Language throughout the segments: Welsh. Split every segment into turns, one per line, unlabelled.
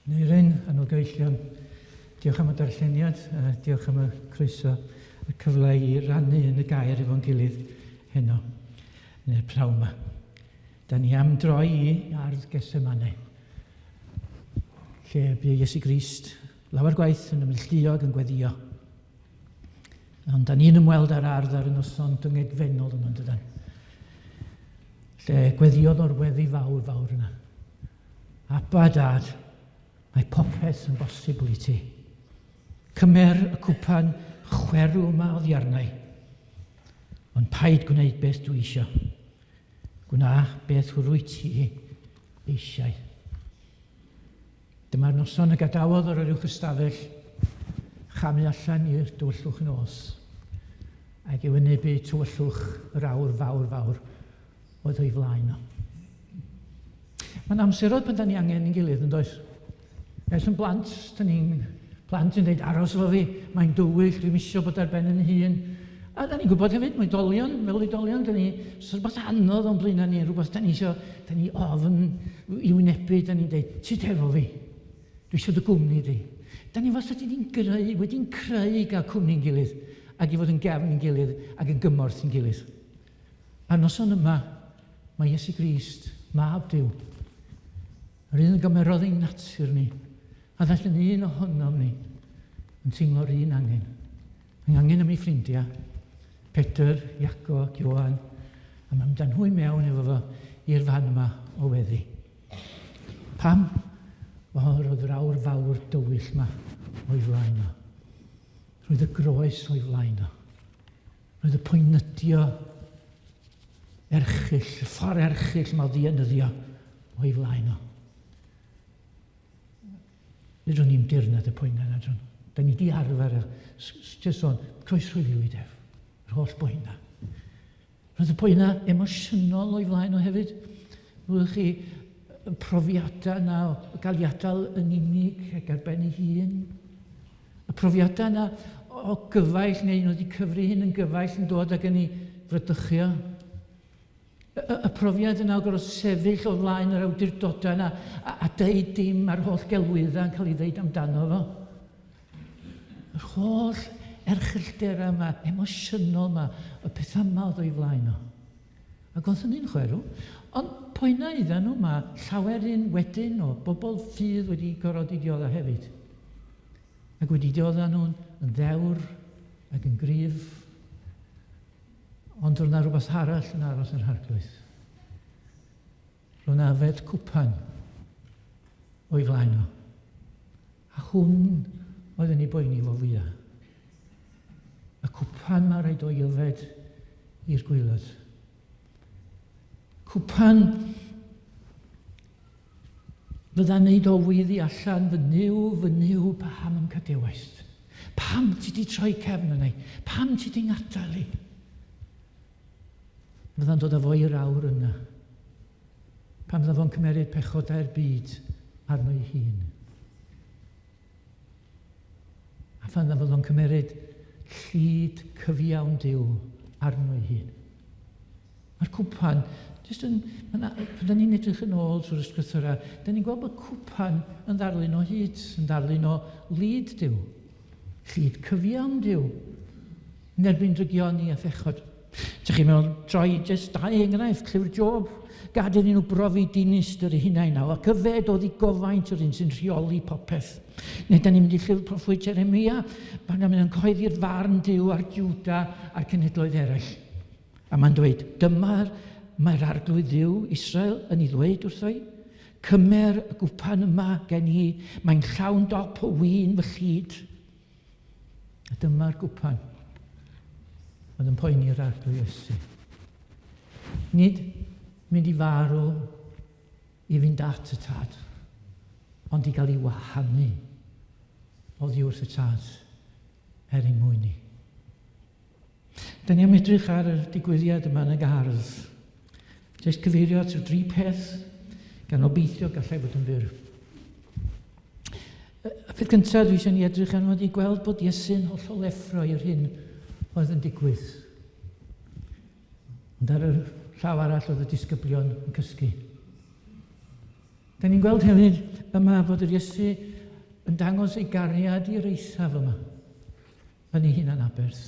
Neirin, anolgeillion, diolch am y darlleniad, diolch am y croeso, y cyfle I rannu yn y gair efo'n gilydd heno, yn y pnawn yma. Da ni am droi I ardd Gyffredinol, lle bu Iesu Grist lawer gwaith yn ymwelldiog yn gweddio. Ond da ni'n ymweld ar ardd ar y noson dyngedfennol yma, dydan. Lle gweddiodd o'r weddi fawr yna. Aba, Dad, mae popeth yn bosibl I ti. Cymer y cwpan chwerw yma o ddiarnau. Ond paid gwneud beth dwi eisiau. Gwna beth wyt ti eisiau. Dyma'r noson y gadawodd o'r uwch ystafell, chamu allan i'r dywyllwch nos, ac I wynebu tywyllwch yr awr fawr oedd o'i flaen o. Mae'n amseroedd pan da ni angen ein gilydd, yn does? Ers yn blant, da ni'n plant yn dweud aros fo fi, mae'n dywyll, dwi'n isio bod ar ben yn hun. A da ni'n gwybod hefyd, mae dolion, fel oedolion, da ni, so rhywbeth anodd o'n blaen ni, rhywbeth da ni isio, da ni ofn I wynebu, da ni'n dweud, ti efo fi, dwi isio dy gwmni di. Da ni fath wedi'n creu gael cwmni'n gilydd, ac I fod yn gefn yn gilydd, ac yn gymorth yn gilydd. A'r noson yma, mae Iesu Grist, mab Duw, yr un yn gymerodd ein natur ni, a ddallan un ohonom ni yn teimlo'r un angen. Mae angen am ei ffrindiau, Pedr, Iacob, Ioan, a mae'n dan hwy mewn efo fo i'r fan yma o weddi. Pam? Oedd yr awr fawr dywyll yma o'i flaen o. Roedd y groes o'i flaen o. Roedd y poenydio erchill, y ffordd erchill mae o ddienyddio o'i flaen o. Fydwn ni'n dirnad y pwyna yna, John. Da ni di arfer, jyst sôn, croesrwydd I wydef, yr holl bwyna. Roedd y pwyna emosiynol o'i flaen o hefyd. Rwy'ch chi y profiadau yna o gael I adael yn unig ac ar ben ei hun. Y profiadau yna o gyfaill, neu nhw wedi cyfri hyn yn gyfaill yn dod ag yn ei frydychio. Y profiad yna o gorfod sefyll o flaen yr awdurdodau yna a deud dim ar holl gelwyddau yn cael ei ddeud amdano fo. Yr holl erchyllderau yma, emosiynol yma, y pethau yma oedd o'i flaen o. Ac oedd hynny'n chwerw. Ond pwyna iddyn nhw yma, llawer un wedyn o bobl ffydd wedi gorfod I dioddau hefyd. Ac wedi dioddau nhw'n ddewr ac yn gryf. Ond roedd yna rhywbeth arall yn aros yr harglwydd. Roedd yna fed cwpan o'i flaen o. A hwn oedd yn ei boeni fo fwyaf. Y cwpan mae rhaid o'i yfed i'r gwaelod. Cwpan fydda'n neud o wyddi allan fy niw, pam yn cadewaist. Pam ti di troi cefn yna? Pam ti di ngadael I? Fydda'n dod â fo i'r awr yna. Pam fydda fo'n cymeryd pechodau'r byd arno ei hun. A phan fydda fo'n cymeryd llyd cyfiawn Duw arno ei hun. Mae'r cwpan, pan ni'n edrych yn ôl trwy'r ysgrythura, da ni'n gweld bod cwpan yn ddarlun o hyd, yn darlun o lyd Duw. Llyd cyfiawn Duw. Yn erbyn drygioni a thechod. Dych chi'n meddwl, troi jyst dau enghraifft, llyfr Job, gadael nhw brofi dinistr eu hunain nawr, ac yfed oedd I gofaint yr un sy'n rheoli popeth. Neu da ni'n mynd I llyfr proffwyd Jeremia, pan ni'n cyhoeddi'r farn Duw ar Juda a'r cenhedloedd eraill. A mae'n dweud, mae'r arglwydd Duw Israel yn ei ddweud wrtho I, cymer y gwpan yma gen I, mae'n llawn dop o win fy llyd. A dyma'r gwpan. Oedd yn poeni'r arglwydd Iesu. Nid mynd I farw I fynd at y tad, ond I gael ei wahanu oddi wrth y tad ei mwyn ni. Da ni am edrych ar y digwyddiad yma yn y gardd. Jyst cyfeirio at y 3 peth, gan obeithio gallai fod yn fyr. Y peth cyntaf dwi eisiau ni edrych arno wedi gweld bod Iesu'n hollol effro i'r hyn oedd yn digwydd. Ond ar y llaw arall oedd y disgyblion yn cysgu. Da ni'n gweld hefyd yma fod yr Iesu yn dangos ei gariad i'r eithaf yma yn ei hunan Abers.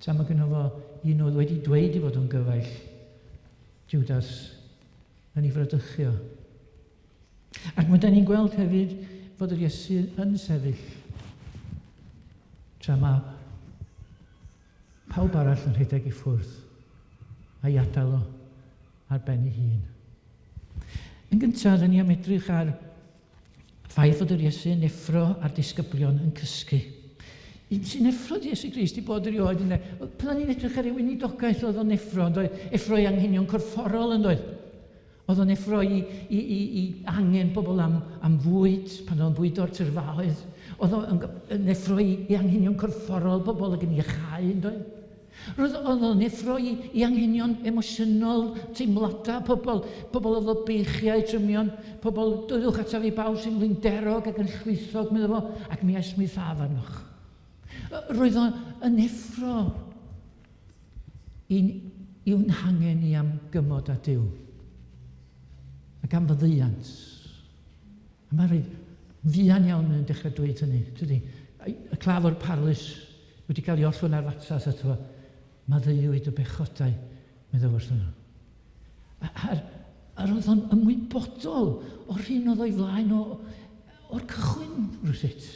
Tra mae gynno fo un oedd wedi dweud i fod o'n gyfaill, Judas, yn ei fradychio. Ac mae da ni'n gweld hefyd fod yr Iesu yn sefyll tra mae pawb arall yn rhedeg i ffwrdd a'i adael o ar ben ei hun. Yn gyntaf, da ni am edrych ar ffaith fod yr Iesu yn effro a'r disgyblion yn cysgu. Un sy'n effro Iesu Grist i bod erioed yn dweud, pan ni'n edrych ar ei weinidogaeth oedd o'n effro, effro i anghenion corfforol yn dweud. Oedd o'n effro i angen pobl am fwyd, pan oedd o'n bwydo'r tyrfaoedd. Oedd o'n effro i anghenion corfforol, pobl ag yn iachau yn dweud. Roedd o'n effro i anghenion emosiynol, teimladau, pobl oedd o beichiau, trymion, pobl dwyddwch ataf i bawb sy'n flinderog ac yn llwythog, meddwl fo, ac mi esmwythaf arnoch. Roedd o'n effro i'w hangen i am gymod a Duw, ac am fyddiant. A mae'n rhaid fuan iawn yn dechrau dweud hynny. Y claf o'r parlus wedi cael ei ollwyn ar fatsas ato fo. Maddeuwyd y bechodau, meddwl wrth nhw. A roedd o'n ymwybodol o'r hyn oedd o'i flaen o'r cychwyn rwysut.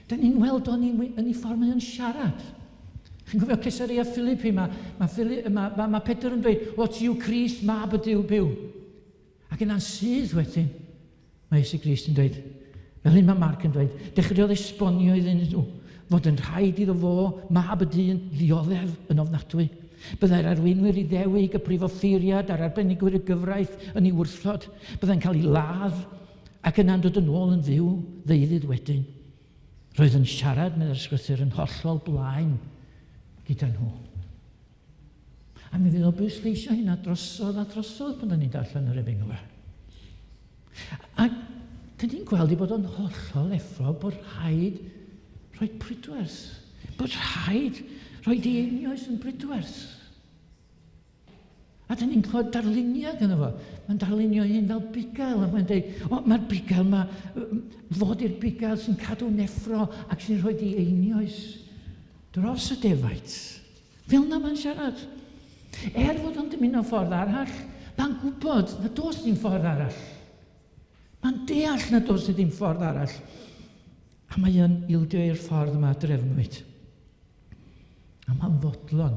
Da ni'n weld o'n yn ei ffordd mae'n siarad. Chi'n gofio Cesaria Philippi, mae Pedr yn dweud, o ti yw Crist, mab y Duw byw. Ac yna'n sydd wedyn, mae Iesu Grist yn dweud, fel hyn mae Marc yn dweud, dechreuodd esbonio iddyn nhw, fod yn rhaid iddo fo, mab y dyn, ddioddef yn ofnadwy. Byddai'r arweinwyr i ddewig y prifoffeiriad a'r arbenigwyr y gyfraith yn ei wrthod. Byddai'n cael ei ladd ac yna'n dod yn ôl yn fyw ddeuddydd wedyn. Roedd yn siarad mewn ysgrythur yn hollol blaen gyda nhw. A mi fydd o bwysleisio hynna drosodd a drosodd pan da ni'n darllen yr Efengyl. A da ni'n gweld i bod o'n hollol effro bod rhaid rhoi brydwers. Bod rhaid rhoi einioes yn brydwers. A da ni'n clywed darluniau gyda fo. Mae'n darlunio un fel bugail. A mae'n dweud, mae'r bugail fod i'r bugail sy'n cadw neffro ac sy'n rhoi einioes dros y defaid. Fel na mae'n siarad. Fod o'n dymuno ffordd arall, mae'n gwybod na dos ddim ffordd arall. Mae'n deall na dos ddim ffordd arall. A mae yn ildio i'r ffordd yma drefnwyd. A mae'n fodlon.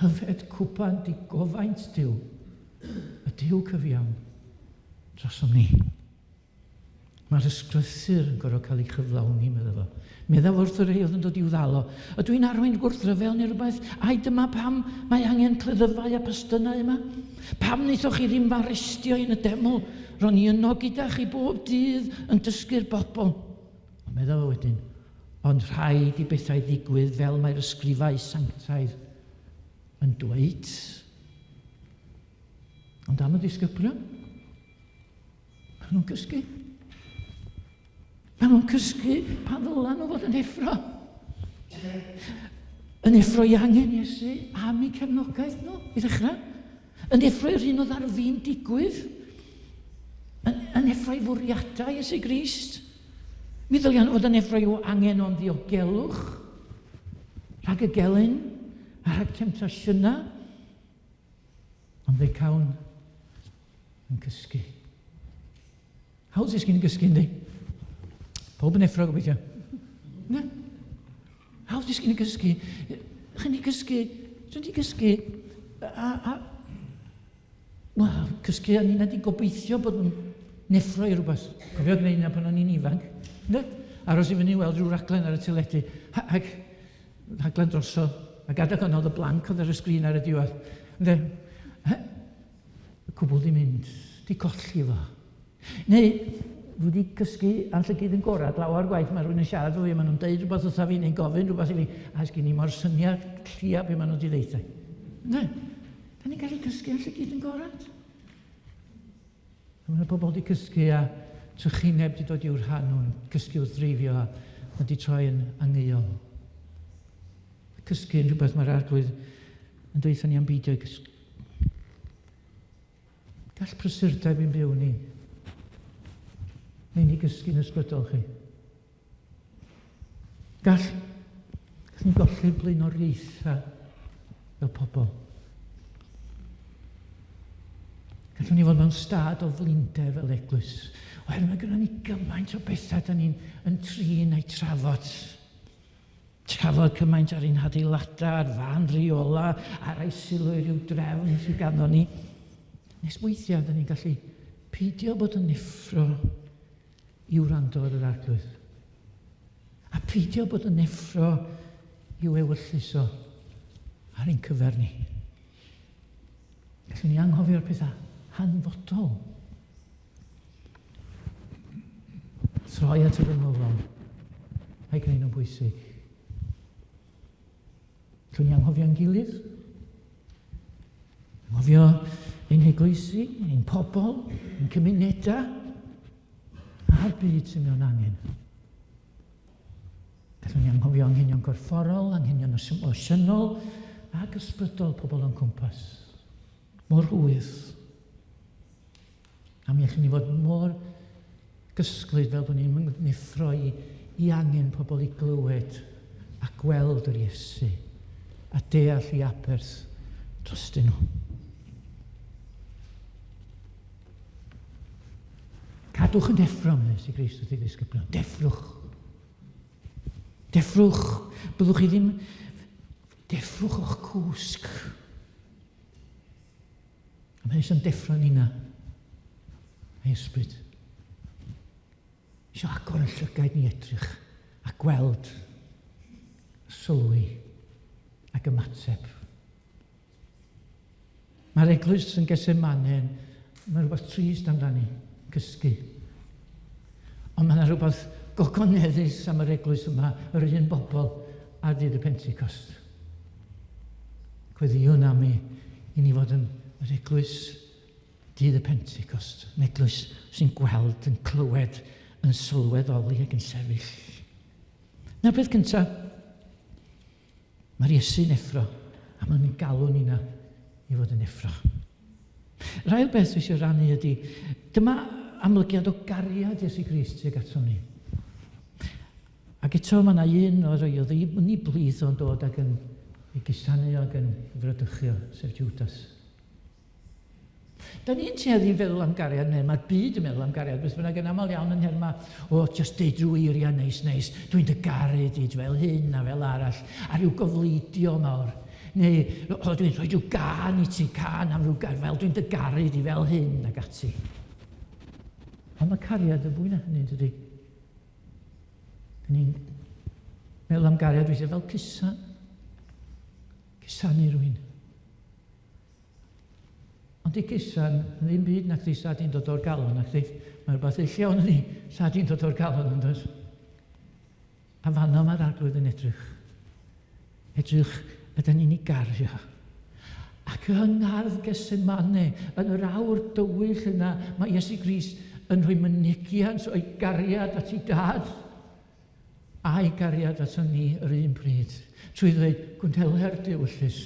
Hyfed cwpan di gofaint Duw. Y Duw cyfiawn drosom ni. Mae'r ysgrythur yn gorfod cael ei chyflawni, meddwl fo. Meddwl wrth y rei oedd yn dod i'w ddalo. Ydw i'n arwain gwrthryfel neu rhywbeth? Ai dyma pam mae angen cleddyfau a pastynau yma? Pam wnaethoch chi ddim faristio yn y deml? Ro'n i yno gyda chi bob dydd yn dysgu'r bobl. Meddwl wedyn, ond rhaid i bethau ddigwydd fel mae'r ysgrifau sanctaidd yn dweud. Ond am y disgyblion, maen nhw'n cysgu. Maen nhw'n cysgu pa ddylan nhw fod yn effro. Yn effro i angen Iesu am eu cefnogaeth nhw, i ddechrau. Yn effro i'r hyn oedd ar fi'n digwydd. Yn effro i fwriadau Iesu Grist. Mi ddylion fod yn effro i'w angen o'n ddiogelwch, rhag y gelyn, a rhag temptasiynau, ond fe cawn yn cysgu. Hawdd ysgyn yn cysgu, ynddi? Pob yn effro gobeithio. Ne? Hawdd ysgyn yn cysgu. Chyn i cysgu, sy'n di cysgu, wel, cysgu a ni'n wedi gobeithio bod yn neffro i rhywbeth. Cofio gwneud yna pan o'n i'n ifanc. Aros i fyny weld rhyw raglen ar y teledu, ac raglen drosodd, a gadag ond oedd y blanc oedd ar y sgrin ar y diwedd. Y cwbl di mynd, di colli fo. Neu, wedi cysgu am llygydd yn gorad, law ar gwaith, mae rhywun yn siarad fo fi, maen nhw'n deud rhywbeth wrtha fi, neu'n gofyn rhywbeth i fi, a sgyn i mor syniad llia be maen nhw wedi ddeitha. Da ni'n cael ei cysgu am llygydd yn gorad. Mae yna pobl wedi cysgu a trychineb wedi dod i'w rhan nhw'n cysgu wrth dreifio a wedi troi yn angheuol. Cysgu yn rhywbeth mae'r arglwydd yn dweud ni am beidio Gall prysurdeb i'n byw ni. Neu ni gysgu'n ysbrydol chi. Gall ni golli'r blaenoriaethau fel pobl. Gallwn ni fod mewn stad o flinder fel eglwys. Oherwydd mae gyda ni gymaint o bethau da ni'n trin a'i trafod. Trafod cymaint ar ein hadeiladau, ar fan rheola, ar ei sylw i ryw drefn sydd ganddo ni. Nes weithiau, da ni'n gallu peidio bod yn neffro i wrando ar yr arglwydd. A peidio bod yn neffro i'w ewylluso ar ein cyfer ni. Gallwn ni anghofio'r pethau hanfodol. Troi at y ymylon, a'i greu nhw'n bwysig. Gallwn ni anghofio'n gilydd. Anghofio ein eglwysi, ein pobl, ein cymunedau, a'r byd sy'n mewn angen. Gallwn ni anghofio anghenion corfforol, anghenion emosiynol, ac ysbrydol pobl o'n cwmpas. Mor hwydd. A mi allwn ni fod mor gysglyd fel bod ni'n neffro i angen pobl i glywed a gweld yr Iesu a deall i aberth drostyn nhw. Cadwch yn deffro, nes i Grist wrth i ddisgyblion. Deffrwch. Deffrwch. Byddwch chi ddim... Deffrwch o'ch cwsg. A mae eisiau'n deffro ni na. Mae ysbryd. Eisiau agor yn llygaid ni edrych a gweld, sylwi ac ymateb. Mae'r eglwys yn Gyffredinol, mae rhywbeth trist amdani, cysgu. Ond mae yna rhywbeth gogoneddus am yr eglwys yma, yr un bobl ar dydd y Pentecost. Gweddiwn am i ni fod yn yr eglwys dydd y Pentecost. Yn eglwys sy'n gweld, yn clywed, yn sylweddoli ac yn sefyll. Na'r peth cyntaf, mae'r Iesu'n effro, a mae'n galw ni na i fod yn effro. Yr ail beth dwi eisiau rannu ydy, dyma amlygiad o gariad Iesu Grist tuag ato ni. Ac eto mae yna un o'r oedd ni blith o'n dod ac yn ei gysanu ac yn frydychio, sef Judas. Da ni'n tueddu feddwl am gariad, neu mae'r byd yn meddwl am gariad, beth bynnag yn aml iawn yn herma, just deud rhyw eiriau neis, dwi'n dy garu di fel hyn a fel arall, a rhyw gofleidio mawr. Neu, dwi'n rhoi rhyw gan i ti, can am rhyw fel dwi'n dy garu di fel hyn ag ati. Ond mae cariad yn fwy na hynny, dydy. Da ni'n meddwl am gariad weithio fel cysan. Cysanu rhywun. Ond i gysan, yn ddim byd na chdi sa di'n dod o'r galon, na chdi. Mae rhywbeth eich iawn ni, sa di'n dod o'r galon yn dod. A fanno mae'r arglwydd yn edrych. Edrych ydyn ni'n ei gario. Ac yng ngardd Gyffredinol, yn yr awr dywyll yna, mae Iesu Grist yn rhoi mynegiant o'i gariad at ei dad a'i gariad at ni yr un pryd. Trwy ddweud, gwndheler diwyllus.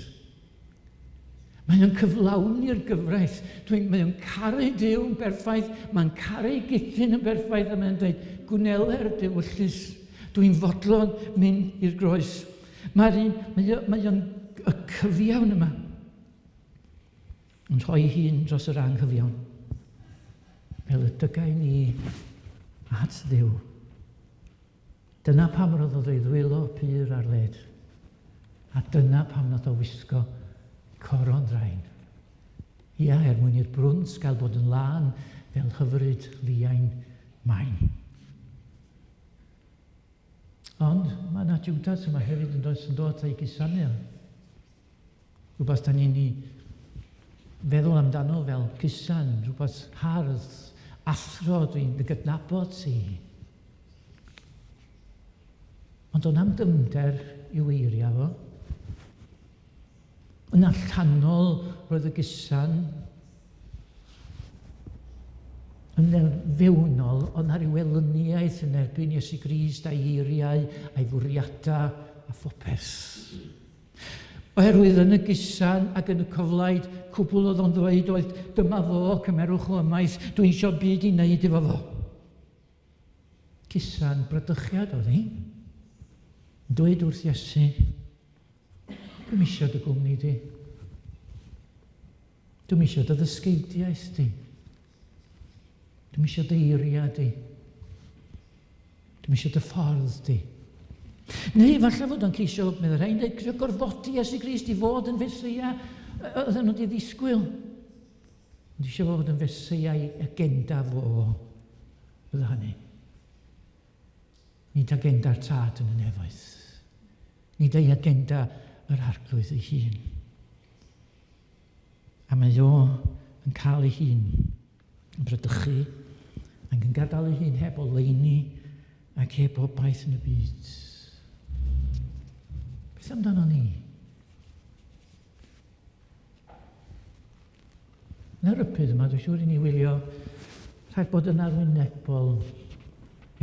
Mae'n cyflawni'r gyfraith. Mae'n caru Duw yn berffaith, mae'n caru Gyffredinol yn berffaith, a mae'n dweud, gwneler diwyllus. Dwi'n fodlon mynd i'r groes. Mae'n y cyfiawn yma yn rhoi hun dros yr anghyfiawn. Fel y dygau ni at Dduw. Dyna pam roedd o ddwylo pyr ar led. A dyna pam nad o wisgo coron draen. Ia, mwyn i'r brwns gael bod yn lan fel hyfryd liain maen. Ond mae yna Judas yma hefyd yn dod â'i gysanu. Rhywbeth da ni'n feddwl amdano fel cysan, rhywbeth hardd, athro dwi'n gydnabod ti. Ond o'n am dymder i'w eiria fo. Yn allanol roedd y gysan yn fewnol, ond ar ei welyniaeth yn erbyn Iesu Grist a'i eiriau, a'i fwriadau a phopeth. Oherwydd yn y gysan ac yn y cyflaid, cwbl oedd o'n dweud oedd, dyma fo, cymerwch o ymaith, dwi'n eisiau byd i wneud efo fo. Gysan bradychiad oedd hi. Dweud wrth Iesu, dwi'n eisiau dy gwmni di. Dwi'n eisiau dy ddysgeidiaeth di. Dwi'n eisiau dy eiriau di. Dwi'n eisiau dy ffordd di. Neu falle fod o'n ceisio, meddwl rhain, ceisio gorfodi Iesu Grist i fod yn Fesia, oedd nhw wedi ddisgwyl. Ond eisiau fod yn Fesia i agenda fo, fydda hynny. Nid agenda'r tad yn y nefoedd. Nid ei agenda yr arglwydd ei hun. A mae o yn cael ei hun yn bradychu, ac yn gadael ei hun heb o leini ac heb o baith yn y byd. Beth amdano ni? Yn y rypyd yma, dwi'n siŵr i ni wylio rhaid bod yn arwynebol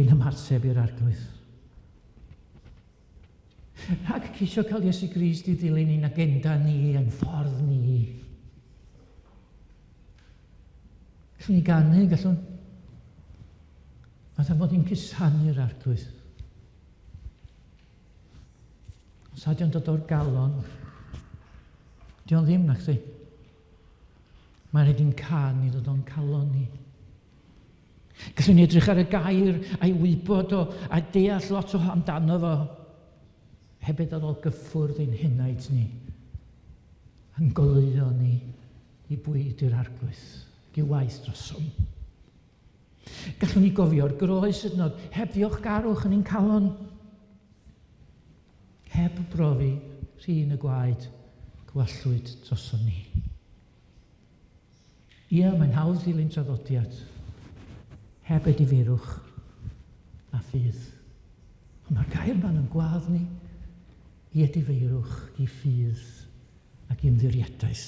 ein ymateb i'r arglwydd. Rhag ceisio cael Iesu Grist i ddilyn ein agenda ni, ein ffordd ni. Gallwn ni ganu, gallwn. Fatha bod ni'n cusanu'r arglwydd. Os ydy o'n dod o'r galon, di o'n ddim na chdi. Mae'n rhaid i'n can i ddod o'n calon ni. Gallwn ni edrych ar y gair a'i wybod o, a deall lot o amdano fo, hebyd ar ôl gyffwrdd ein henaid ni, yn goleuo ni i bwyd i'r arglwydd, i waith drosom. Gallwn ni gofio'r groes ydnod, heb ddiolchgarwch yn ein calon, heb brofi rhin y gwaed gwallwyd droson ni. Ie, mae'n hawdd dilyn traddodiad, heb ei difyrwch a ffydd. Ond mae'r gair ma'n yn gwadd ni i edifeirwch, i ffydd ac i ymddiriadaeth.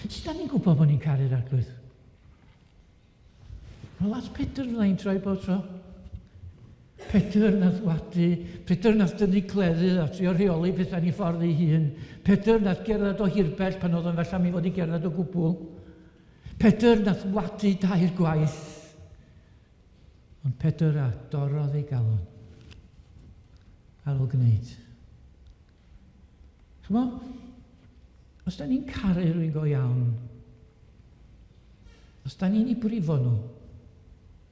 Sut da ni'n gwybod bod ni'n caru'r arglwydd? Mae lot Pedr yn ein troi bod tro. Pedr nath wadu, Pedr nath dynnu cleddyf a trio rheoli pethau ni ffordd ei hun. Pedr nath gerdded o hirbell pan oedd yn falla mi fod i gerdded o gwbl. Pedr nath wadu dair gwaith. Ond Pedr a dorodd ei galon ar ôl gwneud. Chmo, os da ni'n caru rwy'n go iawn, os da ni'n ei brifo nhw,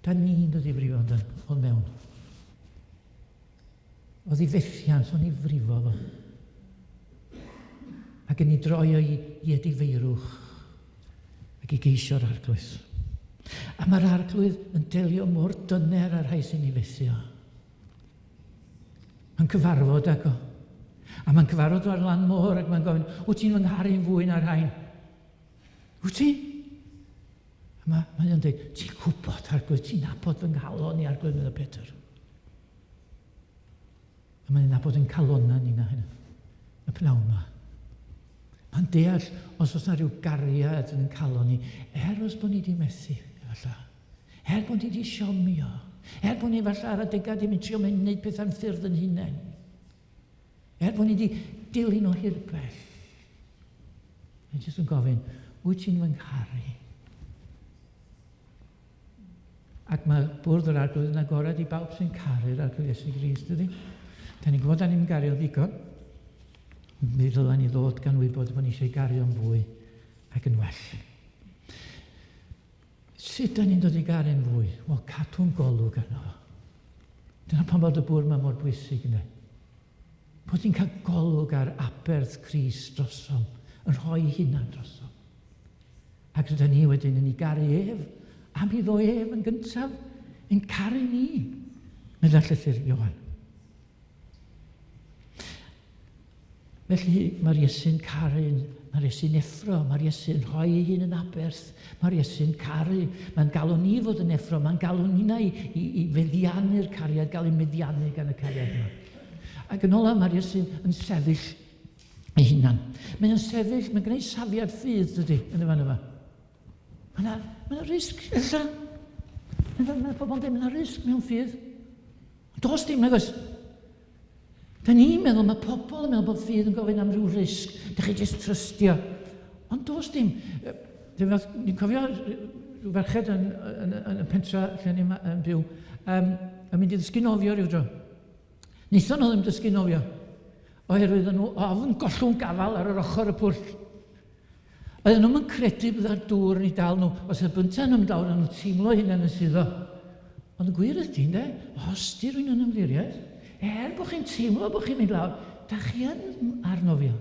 da ni'n dod i brifo o'n mewn. Oedd ei fethiant, o'n ei frifo fo. Ac yn ei droi o i edifeirwch ac i geisio'r arglwydd. A mae'r arglwydd yn delio mor dyner ar rhai sy'n ei fethio. Mae'n cyfarfod ag o. A mae'n cyfarfod o'r lan môr ac mae'n gofyn, wyt ti'n fy ngharu'n fwy na'r rhain? Wyt ti? A mae'n dweud, ti'n gwybod arglwydd, ti'n nabod fy nghalon i arglwydd mewn y Pedr. A mae'n nabod yn calonna ni na hynny, y pnawn yma. Mae'n deall os oes na rhyw gariad yn calon ni, os bod ni wedi methu, efallai. Bod ni wedi siomio. Bod ni efallai ar adegau di mynd trio mynd wneud pethau'n ffyrdd yn hunain. Bod ni wedi dilyn o hirbell. Mae'n jyst yn gofyn, wyt ti'n fy ngharu? Ac mae bwrdd yr arglwydd yn agorad i bawb sy'n caru'r arglwydd Iesu Grist, ydy. Da ni'n gwybod da ni'n gario ddigon. Mi ddyla ni ddod gan wybod bod ni eisiau gario'n fwy ac yn well. Sut da ni'n dod i garu'n fwy? Wel, cadw'n golwg arno fo. Dyna pan bod y bwr yma mor bwysig yna. Bod ni'n cael golwg ar aberth Crist drosom, yn rhoi hunan drosom. Ac rydyn ni wedyn yn ei garu ef, a mi ddo ef yn gyntaf yn caru ni. Medda llythyr Ioan. Felly mae'r Iesu'n caru, mae'r Iesu'n effro, mae'r Iesu'n rhoi ei hun yn aberth, mae'r Iesu'n caru, mae'n galw ni fod yn effro, mae'n galw ni i feddiannu'r cariad, gael ei meddiannu gan y cariad yma. Ac yn ola mae'r Iesu'n sefyll ei hunan. Mae'n sefyll, mae'n gwneud safiad ffydd, dydy, yn y fan yma. Mae'n risg, ella. Mae pobl yn dweud, mae'n risg mewn ffydd. Dos dim, nag oes. Da ni'n meddwl, mae pobl yn meddwl bod ffydd yn gofyn am ryw risg. Da chi jyst trystio. Ond does dim. Ni'n cofio rhyw ferched yn y pentra lle ni'n byw, yn mynd i ddysgu nofio rhyw dro. Nithon nhw ddim dysgu nofio. Oherwydd nhw ofn gollwng gafal ar yr ochr y pwll. Oedden nhw'n credu byddai'r dŵr yn ei dal nhw. Os y bynta nhw'n dawr, nhw'n teimlo hynny'n y syddo. Ond y gwir ydy, ynde? Os di rwy'n yn ymddiried, bod chi'n teimlo bod chi'n mynd lawr, da chi yn arnofio.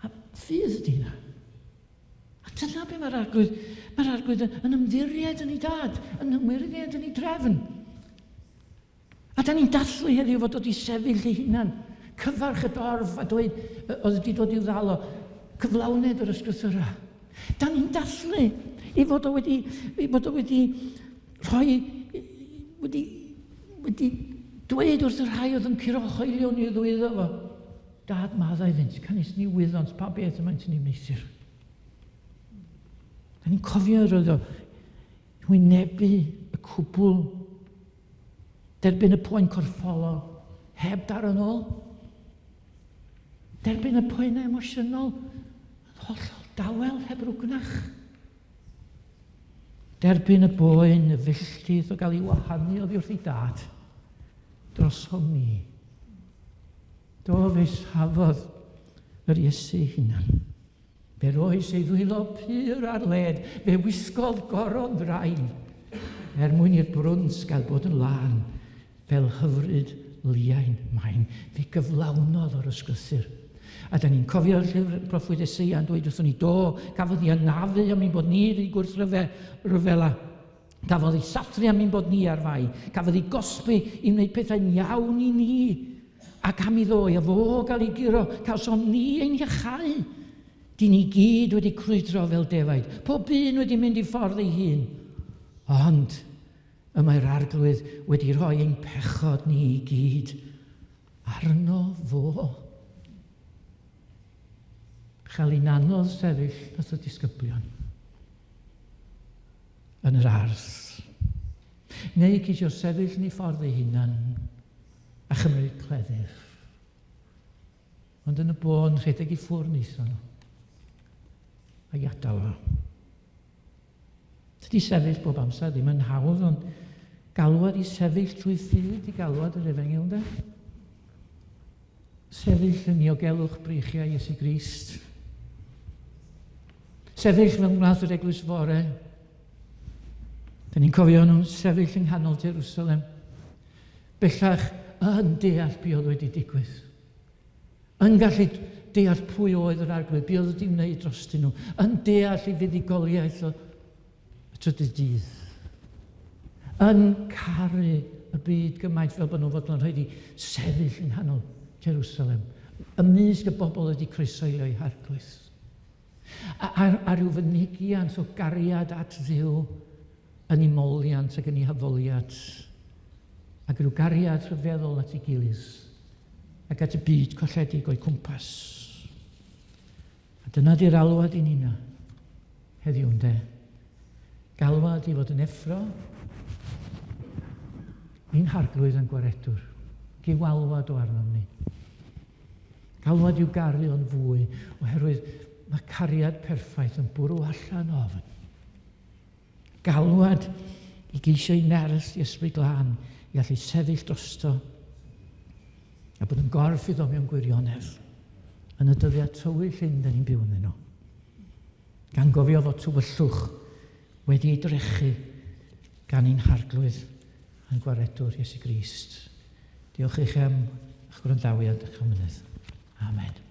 A ffydd ydy hynna. A dyna be mae'r arglwydd. Mae'r arglwydd yn ymddiried yn ei dad, yn ymwiriad yn ei drefn. A da ni'n dathlu heddiw fod wedi sefyll ei hunan, cyfarch y dorf a dweud, oedd wedi dod i'w ddal o, cyflawned yr ysgrythura. Da ni'n dathlu i fod o wedi rhoi, wedi dweud wrth y rhai oedd yn curochoelio ni ddwyddo fo. Dad maddau fynd, canis ni wyddons, pa beth yma'n sy'n ni'n neithir. Da ni'n cofio roedd o, wynebu y cwbl, derbyn y poen corffolol, heb dar yn ôl. Derbyn y poenau emosiynol, hollol dawel heb rwgnach. Derbyn y boen, y filltydd o gael ei wahanu oddi wrth ei dad, dros hwmni. Do fes hafodd yr Iesu hunan. Fe roes ei ddwylo pyr ar led, fe wisgodd goron draen, mwyn i'r brwns gael bod yn lan, fel hyfryd liain maen. Fe gyflawnodd o'r ysglythyr. A da ni'n cofio'r llyfr proffwyd Eseia yn dweud wrthon ni, do, gafodd ni anafu am ein bod ni i gwrth ryfela. Gafodd ei sathru am ein bod ni ar fai. Gafodd ei gosbi i wneud pethau'n iawn i ni. Ac am iddo, a fo gael ei giro, cawsom ni ein iachau. Di ni gyd wedi crwydro fel defaid. Pob un wedi mynd i ffordd ei hun. Ond y mae'r arglwydd wedi rhoi ein pechod ni i gyd arno fo. Chael ein anodd sefyll nath o disgyblion yn yr ardd. Neu ceisio sefyll yn ei ffordd ei hunan a chymryd cleddyf. Ond yn y bôn rhedeg i ffwrn eithon nhw a iadal o. Dydy sefyll bob amser ddim yn hawdd, ond galwad i sefyll trwy ffydd i galwad yr Efengyl, de? Sefyll yn diogelwch breichiau Iesu Grist. Sefyll mewn gwnaeth yr eglwys fore. Da ni'n cofio nhw'n sefyll yng nghanol Jerusalem. Bellach yn deall be oedd wedi digwydd. Yn gallu deall pwy oedd yr arglwydd, be oedd wedi wneud drostyn nhw. Yn deall ei fuddigoliaeth o y trydydd dydd. Yn caru y byd gymaint fel bod nhw fod yn rhaid i sefyll yng nghanol Jerusalem. Ymysg y bobl wedi croesoelio eu harglwydd. A rhyw fynegiant o gariad at ddiw yn ei moliant ac yn ei haddoliad. Ac rhyw gariad rhyfeddol at ei gilydd. Ac at y byd colledig o'i cwmpas. A dyna di'r alwad i nina heddiw, ynde. Galwad i fod yn effro. Ni'n harglwydd yn gwaredwr. Giwalwad o arnom ni. Galwad i'w garu o'n fwy, oherwydd mae cariad perffaith yn bwrw allan ofn. Galwad i geisio ei nerth i ysbryd glân, i allu sefyll drosto, a bod yn gorff iddo mewn gwirionedd, yn y dyddiau tywyll hyn da ni'n byw yn nhw. Gan gofio fod tywyllwch wedi ei drechu gan ein harglwydd yn gwaredwr Iesu Grist. Diolch i chi am eich gwrandawiad eich amynydd. Amen.